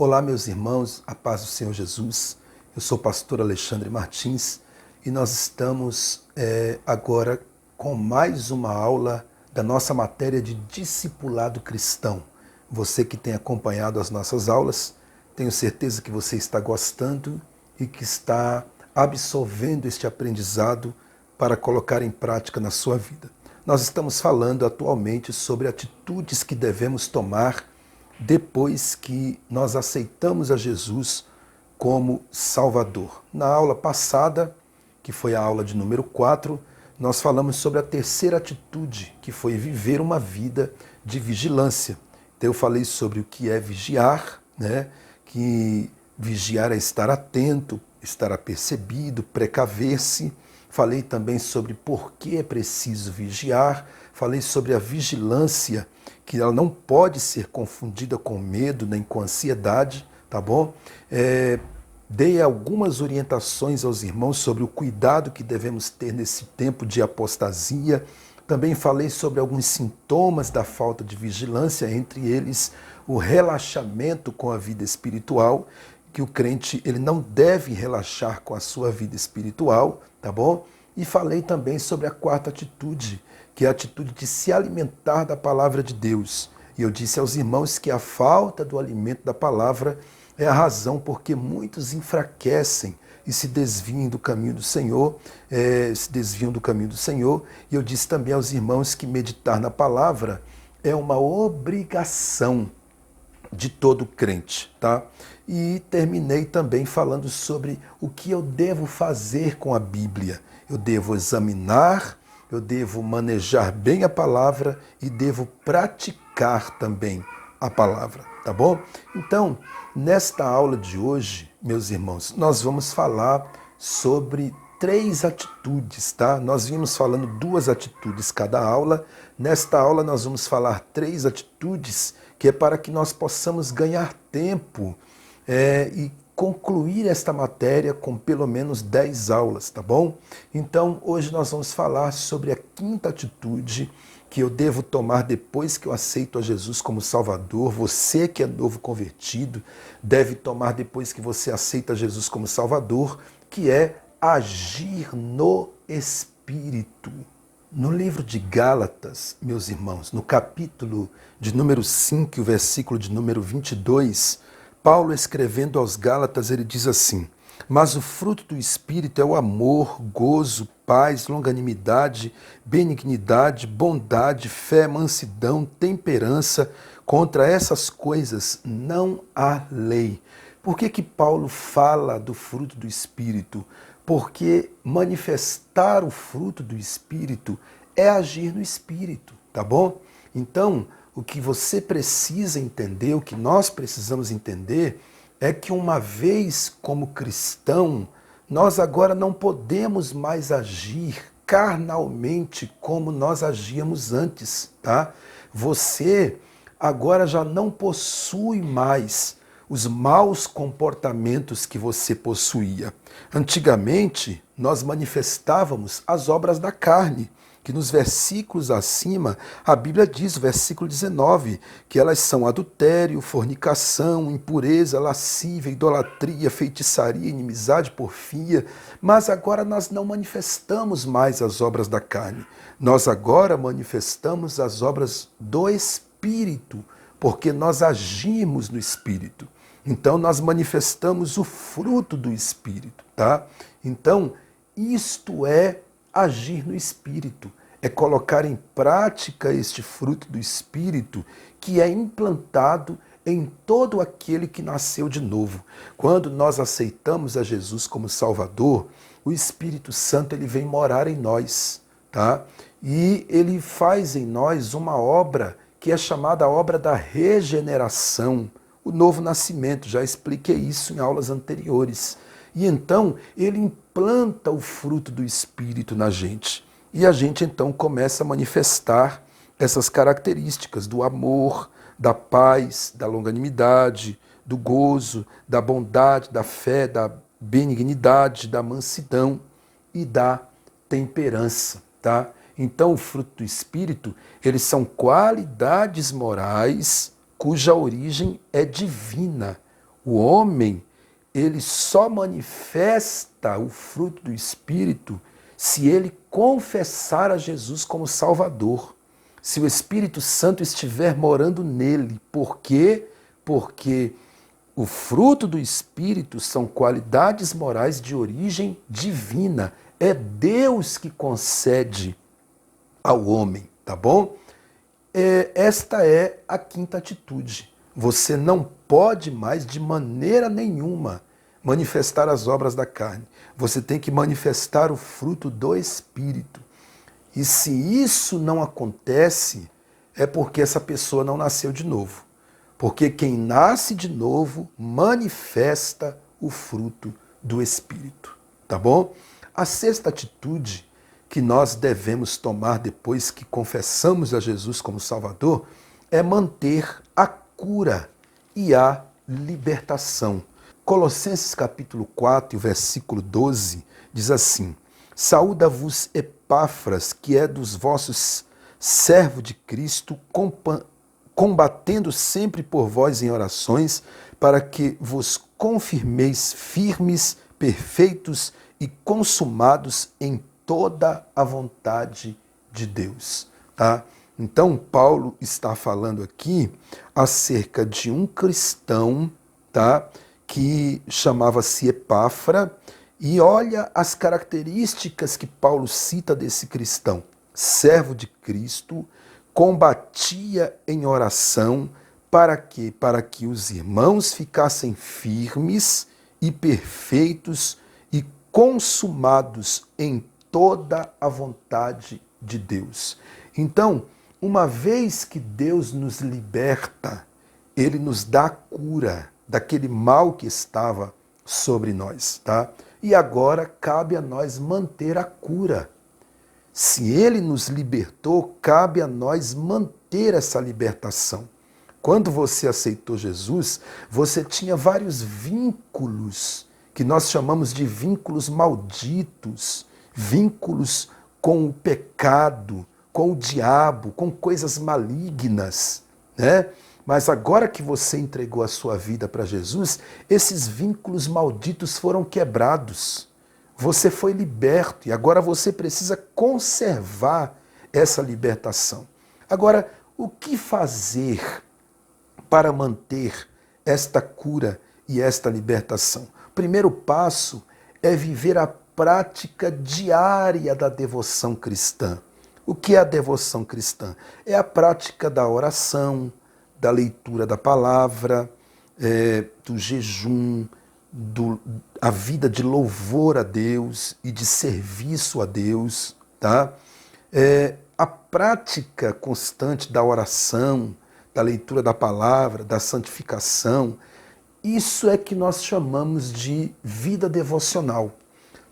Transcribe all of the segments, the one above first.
Olá, meus irmãos, a paz do Senhor Jesus. Eu sou o pastor Alexandre Martins e nós estamos agora com mais uma aula da nossa matéria de discipulado cristão. Você que tem acompanhado as nossas aulas, tenho certeza que você está gostando e que está absorvendo este aprendizado para colocar em prática na sua vida. Nós estamos falando atualmente sobre atitudes que devemos tomar depois que nós aceitamos a Jesus como Salvador. Na aula passada, que foi a aula de número 4, nós falamos sobre a terceira atitude, que foi viver uma vida de vigilância. Então eu falei sobre o que é vigiar, que vigiar é estar atento, estar apercebido, precaver-se. Falei também sobre por que é preciso vigiar, falei sobre a vigilância, que ela não pode ser confundida com medo nem com ansiedade, tá bom? Dei algumas orientações aos irmãos sobre o cuidado que devemos ter nesse tempo de apostasia. Também falei sobre alguns sintomas da falta de vigilância, entre eles o relaxamento com a vida espiritual, que o crente ele não deve relaxar com a sua vida espiritual, tá bom? E falei também sobre a quarta atitude, que é a atitude de se alimentar da palavra de Deus. E eu disse aos irmãos que a falta do alimento da palavra é a razão porque muitos enfraquecem e se desviam do caminho do Senhor, E eu disse também aos irmãos que meditar na palavra é uma obrigação de todo crente, tá? E terminei também falando sobre o que eu devo fazer com a Bíblia. Eu devo examinar, eu devo manejar bem a palavra e devo praticar também a palavra, tá bom? Então, nesta aula de hoje, meus irmãos, nós vamos falar sobre 3 atitudes, tá? Nós vimos falando 2 atitudes cada aula. Nesta aula nós vamos falar 3 atitudes que é para que nós possamos ganhar tempo e concluir esta matéria com pelo menos 10 aulas, tá bom? Então, hoje nós vamos falar sobre a 5ª atitude que eu devo tomar depois que eu aceito a Jesus como Salvador. Você que é novo convertido deve tomar depois que você aceita Jesus como Salvador, que é agir no Espírito. No livro de Gálatas, meus irmãos, no capítulo de número 5, o versículo de número 22, Paulo escrevendo aos Gálatas, ele diz assim: mas o fruto do Espírito é o amor, gozo, paz, longanimidade, benignidade, bondade, fé, mansidão, temperança. Contra essas coisas não há lei. Por que Paulo fala do fruto do Espírito? Porque manifestar o fruto do Espírito é agir no Espírito, tá bom? Então, o que você precisa entender, o que nós precisamos entender, é que uma vez como cristão, nós agora não podemos mais agir carnalmente como nós agíamos antes, tá? Você agora já não possui mais os maus comportamentos que você possuía. Antigamente, nós manifestávamos as obras da carne, que nos versículos acima, a Bíblia diz, o versículo 19, que elas são adultério, fornicação, impureza, lascívia, idolatria, feitiçaria, inimizade, porfia. Mas agora nós não manifestamos mais as obras da carne. Nós agora manifestamos as obras do Espírito, porque nós agimos no Espírito. Então, nós manifestamos o fruto do Espírito, tá? Então, isto é agir no Espírito, é colocar em prática este fruto do Espírito que é implantado em todo aquele que nasceu de novo. Quando nós aceitamos a Jesus como Salvador, o Espírito Santo ele vem morar em nós, tá? E ele faz em nós uma obra que é chamada a obra da regeneração, o novo nascimento. Já expliquei isso em aulas anteriores. E então ele implanta o fruto do Espírito na gente. E a gente então começa a manifestar essas características do amor, da paz, da longanimidade, do gozo, da bondade, da fé, da benignidade, da mansidão e da temperança, tá? Então, o fruto do Espírito, eles são qualidades morais cuja origem é divina. O homem, ele só manifesta o fruto do Espírito se ele confessar a Jesus como Salvador. Se o Espírito Santo estiver morando nele. Por quê? Porque o fruto do Espírito são qualidades morais de origem divina. É Deus que concede ao homem, tá bom? Esta é a quinta atitude. Você não pode mais, de maneira nenhuma, manifestar as obras da carne. Você tem que manifestar o fruto do Espírito. E se isso não acontece, é porque essa pessoa não nasceu de novo. Porque quem nasce de novo manifesta o fruto do Espírito. Tá bom? A sexta atitude que nós devemos tomar depois que confessamos a Jesus como Salvador é manter a cura e a libertação. Colossenses capítulo 4, versículo 12, diz assim: Saúda-vos Epáfras, que é dos vossos servo de Cristo, combatendo sempre por vós em orações, para que vos confirmeis firmes, perfeitos e consumados em toda a vontade de Deus. Tá? Então, Paulo está falando aqui acerca de um cristão, tá? Que chamava-se Epáfra, e olha as características que Paulo cita desse cristão. Servo de Cristo, combatia em oração, para quê? Para que os irmãos ficassem firmes e perfeitos e consumados em toda a vontade de Deus. Então, uma vez que Deus nos liberta, Ele nos dá a cura daquele mal que estava sobre nós, tá? E agora cabe a nós manter a cura. Se Ele nos libertou, cabe a nós manter essa libertação. Quando você aceitou Jesus, você tinha vários vínculos, que nós chamamos de vínculos malditos, vínculos com o pecado, com o diabo, com coisas malignas, né? Mas agora que você entregou a sua vida para Jesus, esses vínculos malditos foram quebrados. Você foi liberto e agora você precisa conservar essa libertação. Agora, o que fazer para manter esta cura e esta libertação? O primeiro passo é viver a prática diária da devoção cristã. O que é a devoção cristã? É a prática da oração, da leitura da palavra, do jejum, a vida de louvor a Deus e de serviço a Deus, tá? A prática constante da oração, da leitura da palavra, da santificação, isso é que nós chamamos de vida devocional.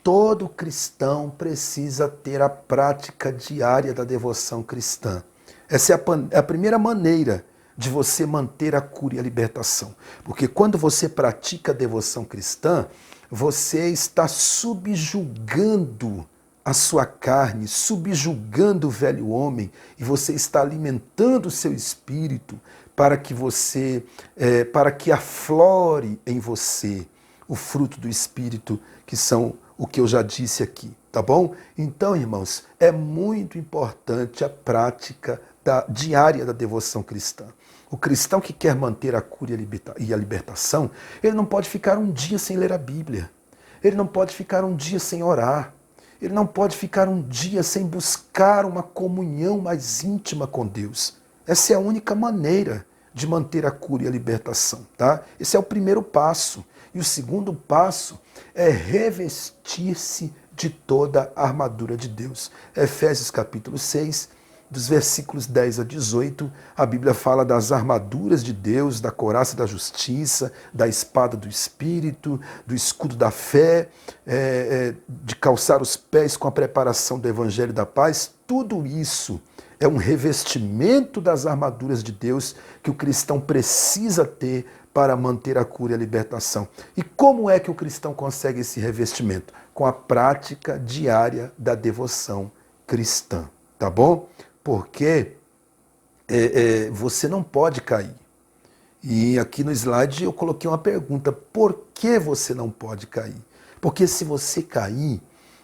Todo cristão precisa ter a prática diária da devoção cristã. Essa é a primeira maneira de você manter a cura e a libertação. Porque quando você pratica a devoção cristã, você está subjugando a sua carne, subjugando o velho homem, e você está alimentando o seu espírito para que aflore em você o fruto do Espírito, que são o que eu já disse aqui, tá bom? Então, irmãos, é muito importante a prática diária da devoção cristã. O cristão que quer manter a cura e a libertação, ele não pode ficar um dia sem ler a Bíblia. Ele não pode ficar um dia sem orar. Ele não pode ficar um dia sem buscar uma comunhão mais íntima com Deus. Essa é a única maneira de manter a cura e a libertação, tá? Esse é o primeiro passo. E o segundo passo é revestir-se de toda a armadura de Deus. Efésios capítulo 6, dos versículos 10 a 18, a Bíblia fala das armaduras de Deus, da couraça da justiça, da espada do Espírito, do escudo da fé, de calçar os pés com a preparação do Evangelho da paz. Tudo isso é um revestimento das armaduras de Deus que o cristão precisa ter para manter a cura e a libertação. E como é que o cristão consegue esse revestimento? Com a prática diária da devoção cristã, tá bom? Porque você não pode cair. E aqui no slide eu coloquei uma pergunta: por que você não pode cair? Porque se você cair,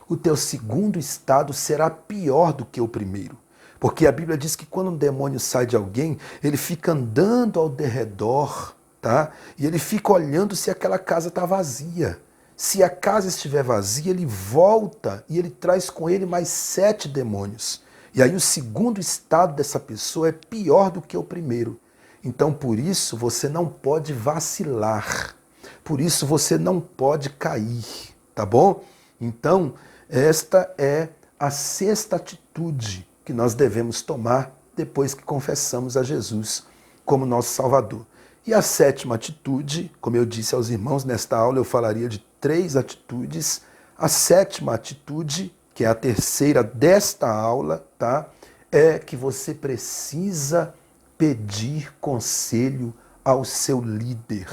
o teu segundo estado será pior do que o primeiro. Porque a Bíblia diz que quando um demônio sai de alguém, ele fica andando ao derredor, tá? E ele fica olhando se aquela casa está vazia. Se a casa estiver vazia, ele volta e ele traz com ele mais 7 demônios. E aí o segundo estado dessa pessoa é pior do que o primeiro. Então, por isso, você não pode vacilar. Por isso, você não pode cair, tá bom? Então, esta é a sexta atitude que nós devemos tomar depois que confessamos a Jesus como nosso Salvador. E a sétima atitude, como eu disse aos irmãos, nesta aula eu falaria de 3 atitudes. A sétima atitude, que é a terceira desta aula, tá? É que você precisa pedir conselho ao seu líder.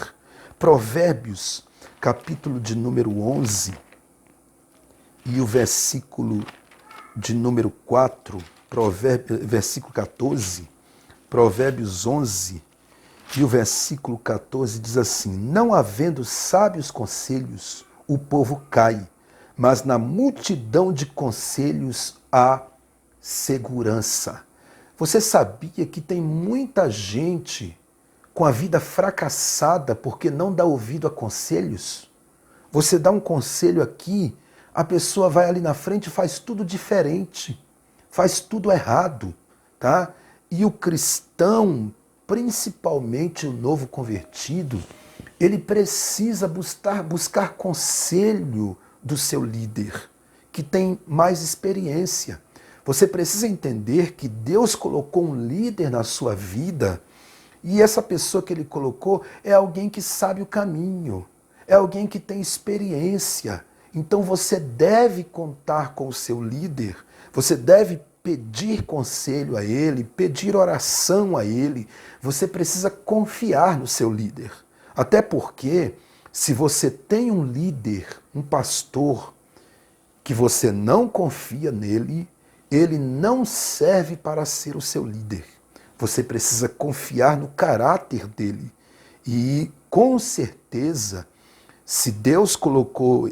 Provérbios, capítulo de número 11 e o versículo de número 4, versículo 14, Provérbios 11 e o versículo 14 diz assim: não havendo sábios conselhos, o povo cai, mas na multidão de conselhos há segurança. Você sabia que tem muita gente com a vida fracassada porque não dá ouvido a conselhos? Você dá um conselho aqui, a pessoa vai ali na frente e faz tudo diferente, faz tudo errado, tá? E o cristão, principalmente o novo convertido, ele precisa buscar conselho do seu líder, que tem mais experiência. Você precisa entender que Deus colocou um líder na sua vida e essa pessoa que ele colocou é alguém que sabe o caminho, é alguém que tem experiência. Então você deve contar com o seu líder, você deve pedir conselho a ele, pedir oração a ele, você precisa confiar no seu líder. Até porque, se você tem um líder, um pastor, que você não confia nele, ele não serve para ser o seu líder. Você precisa confiar no caráter dele. E, com certeza, se Deus colocou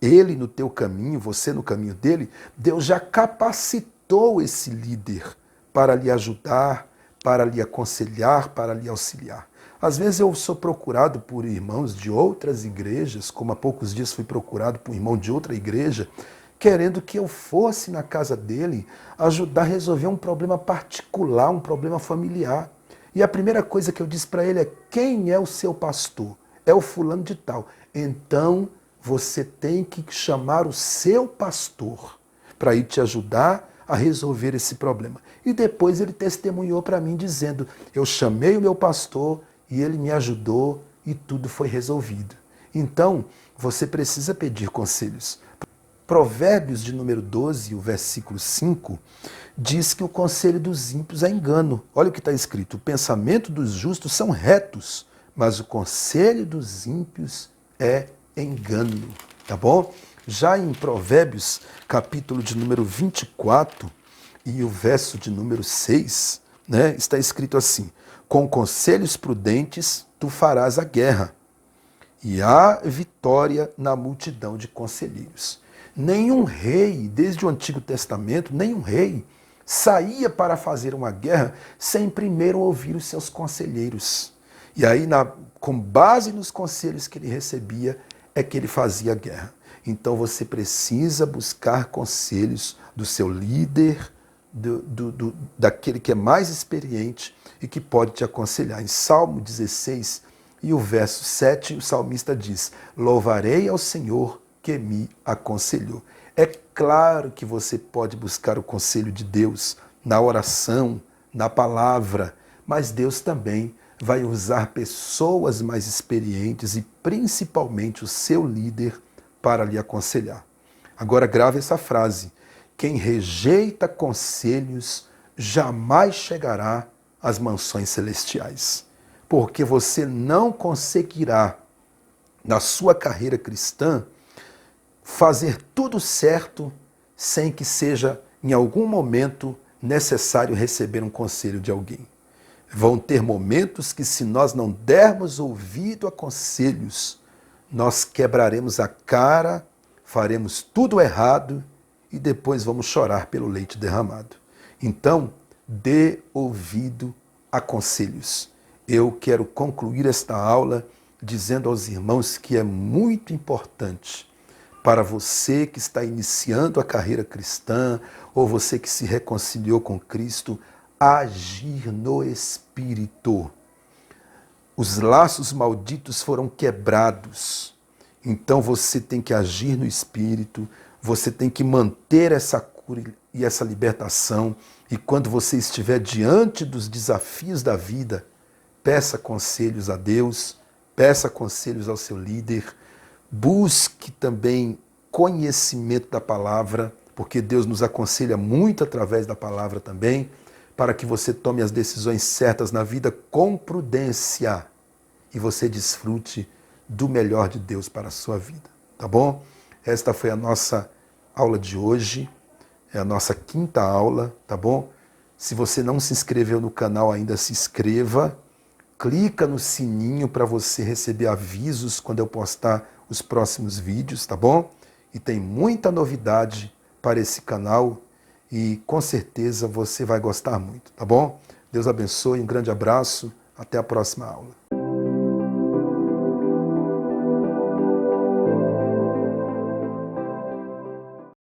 ele no teu caminho, você no caminho dele, Deus já capacitou esse líder para lhe ajudar, para lhe aconselhar, para lhe auxiliar. Às vezes eu sou procurado por irmãos de outras igrejas, como há poucos dias fui procurado por um irmão de outra igreja, querendo que eu fosse na casa dele ajudar a resolver um problema particular, um problema familiar. E a primeira coisa que eu disse para ele é: quem é o seu pastor? É o fulano de tal. Então você tem que chamar o seu pastor para ir te ajudar a resolver esse problema. E depois ele testemunhou para mim dizendo: eu chamei o meu pastor e ele me ajudou e tudo foi resolvido. Então, você precisa pedir conselhos. Provérbios de número 12, o versículo 5, diz que o conselho dos ímpios é engano. Olha o que está escrito: o pensamento dos justos são retos, mas o conselho dos ímpios é engano. Tá bom? Já em Provérbios, capítulo de número 24 e o verso de número 6, né, está escrito assim: com conselhos prudentes tu farás a guerra, e há vitória na multidão de conselheiros. Nenhum rei, desde o Antigo Testamento, nenhum rei saía para fazer uma guerra sem primeiro ouvir os seus conselheiros. E aí, com base nos conselhos que ele recebia, é que ele fazia a guerra. Então você precisa buscar conselhos do seu líder, daquele que é mais experiente e que pode te aconselhar. Em Salmo 16 e o verso 7, o salmista diz: louvarei ao Senhor que me aconselhou. É claro que você pode buscar o conselho de Deus na oração, na palavra, mas Deus também vai usar pessoas mais experientes e principalmente o seu líder para lhe aconselhar. Agora grave essa frase: quem rejeita conselhos jamais chegará às mansões celestiais, porque você não conseguirá, na sua carreira cristã, fazer tudo certo sem que seja, em algum momento, necessário receber um conselho de alguém. Vão ter momentos que, se nós não dermos ouvido a conselhos, nós quebraremos a cara, faremos tudo errado e depois vamos chorar pelo leite derramado. Então, dê ouvido a conselhos. Eu quero concluir esta aula dizendo aos irmãos que é muito importante para você que está iniciando a carreira cristã ou você que se reconciliou com Cristo, agir no Espírito. Os laços malditos foram quebrados. Então você tem que agir no Espírito, você tem que manter essa cura e essa libertação. E quando você estiver diante dos desafios da vida, peça conselhos a Deus, peça conselhos ao seu líder, busque também conhecimento da palavra, porque Deus nos aconselha muito através da palavra também, para que você tome as decisões certas na vida com prudência e você desfrute do melhor de Deus para a sua vida, tá bom? Esta foi a nossa aula de hoje, é a nossa 5ª aula, tá bom? Se você não se inscreveu no canal ainda, se inscreva, clica no sininho para você receber avisos quando eu postar os próximos vídeos, tá bom? E tem muita novidade para esse canal e com certeza você vai gostar muito, tá bom? Deus abençoe, um grande abraço, até a próxima aula.